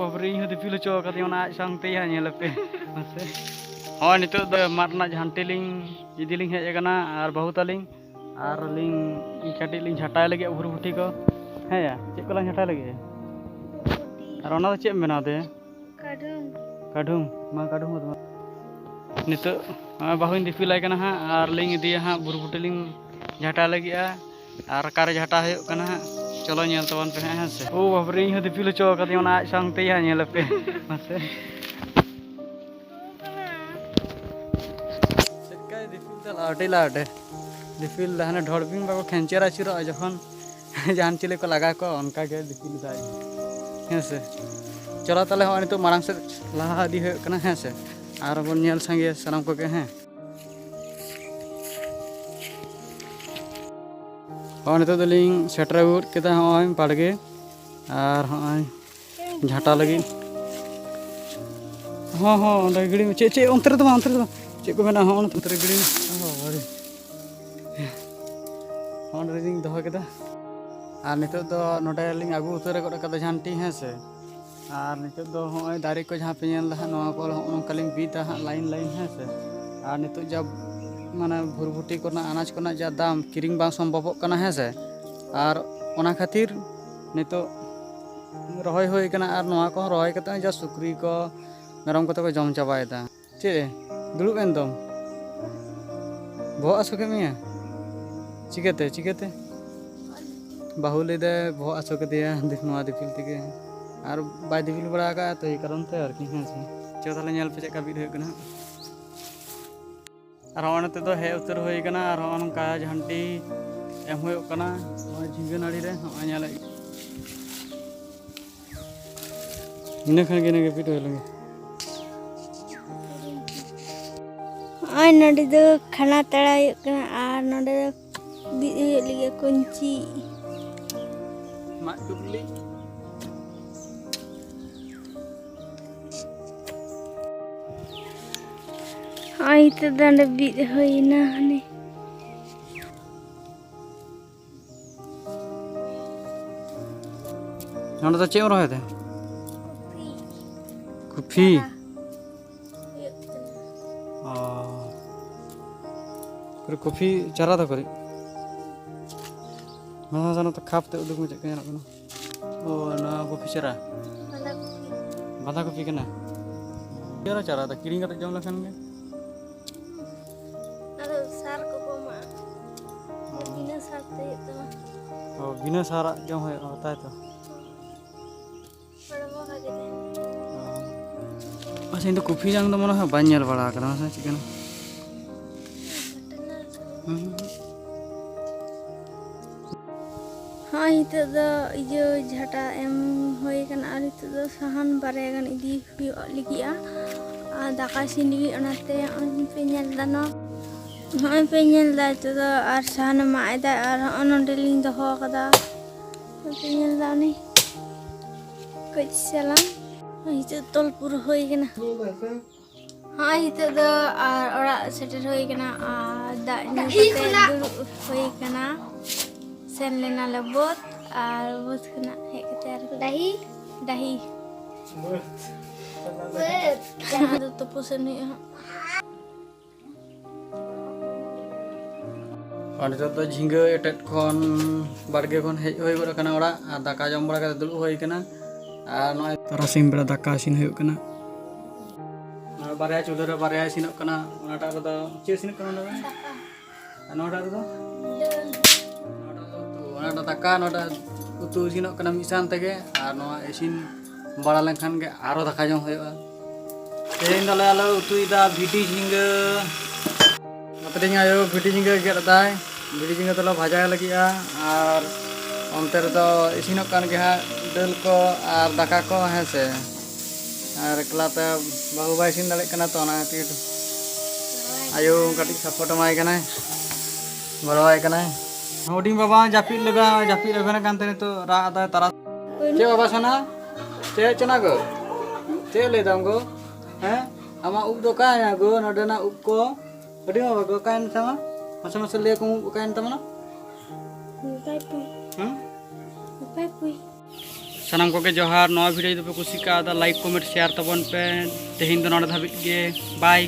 बाबरे इन दिपिल चो कते ओना संगते या नेलपे मसे हाँ नितो द मारना झांटे लिंग इदी लिंग हेज कना आर बहुत लिंग आर लिंग काटी लिंग झटाय लगे भुरभुटी को है या चेक को झटाय लगे आर ओना दो चेक मेना दे काढुम मा काढुम नितो बाहुन दिपिलाय कना हा आर लिंग इदी हा भुरभुटी लिंग झटाय लगे आर कारे झटा हुयो कना हा चलो नेल तबन पे हैं से ओ बाबरे इन दिपिल चो कते ओना संगते या नेलपे मसे सेकाय दिपिल त लाडे दिपिल हाने ढोलबिन बाको खेंचेरा चिरो जखन जान चिले को लगा को उनका के दिपिल दाई हैं से चलो ताले हो नितो मारांग से लहा दी हुयो कना हैं से आर बन नेल संगे सनाम को के हैं और नितो दलिंग सेटर उड केदा होय बाड़गे आर होय झाटा लगी हाँ हाँ ओंडे गिड़ी में चे अंतर तो चे को मेना हाँ अंतर गिड़ी में हाँ रिंग दहो केदा आर नितो दो नोडे लिंग आगु उतर गड कदा झांटी हैं से आर नितो दो होय दारे को जहां पे नेल दा नोआ को नोंकालिंग बीता लाइन हैं से आर नितो जब माने भुरभुटी को अनाज को जा दाम किरिंग बांग सम्भव कना है से आर ओना खातिर नितो रहोय होय कना आर नोआ को रहोय कते जा सुक्री को मेरम कते को जम चाबायदा चे दुलुब एन दम भो आसो के मिया चिकेते बाहुले दे भो आसो के दिया दिख नोआ दिपिल तिगे आर बाय दिपिल बड़ा का तो ये कारण ते आर की है से चे ताले नेल पे चेका बिद होय कना और ओनते तो हे उतर होय कना और ओनका झंटी एम होय कना झिंगे नाड़ी रे नेल इना खान के पिट होय लगे आई नोडे दो खाना तड़ा कना आर नोडे बिद होय लगे कुंची मा टुकली आई तो दंड बिद होय ना हने नोडे तो चेम रहे थे कुफी करे कॉफी चारा था करे मना जानो तो खाप ते उदुक मजे कना कना ओ ना कॉफी चारा बांधा कॉफी कना चारा था किरिंग कते जम लखन के अरे सार को मा बिना सार ते तो ओ बिना सारा जम होय होता है तो पड़वा का के अच्छा इन तो कॉफी जांग तो मना बाñ नेल बड़ा कना से चिकन हाँ इतो दो इयो झटा एम होय कना आर इतो दो साहान बारे गन इदी हुयो लिगिया आ दाका सिन लिगि ओनाते अन पे नेल दानो हाँ पे नेल दा इतो दो आर साहान माय दा आर ओनोंडे लिंग दहो कदा पे नेल दा नि कइ सला इतो तलपुर होय कना हाँ इतो दो आर ओरा सेटर होय कना आ दा नि होय कना सेन लेना लबोत और बोत खना हे कते आर दही जहां तो पोसन और तो झिंगा एटेट खन बाड़गे खन हेज होय गड कना ओरा आ दाका जम बड़ा कते दुलु होय कना आ नय तरासिम बेड़ा दाका सिन होय कना और बारया चुला रे बारया सिन कना ओनाटा रे दो चे सिन कना नोडा रे दो नोडा दाका नोडा उतु सिन कना मिसान तगे आ नो इसिन बड़ा लेखान के आरो दाका जम होय तेन दले आलो उतुइदा भिडी झिंगा मतरिंग आयो भिडी झिंगा गेट दाय भिडी झिंगा तला भाजा लगिया और onte redo isinok kan ge ha del ko ar daka ko hese ar kelate bahu bai sin dalek kana to na ti ayo katik support mai kana boroi kana hoding baba japit lebe na kan te to ra ada tara ce baba sana ce cena go ce le dam go ama uk do ka ya go node na uk ko hoding baba go kan sama masa le ko kan tamana सानाम को जोहार नवा video पे कुछ like comment share तबन पे तेहिन दो नोडे धाबित गे bye.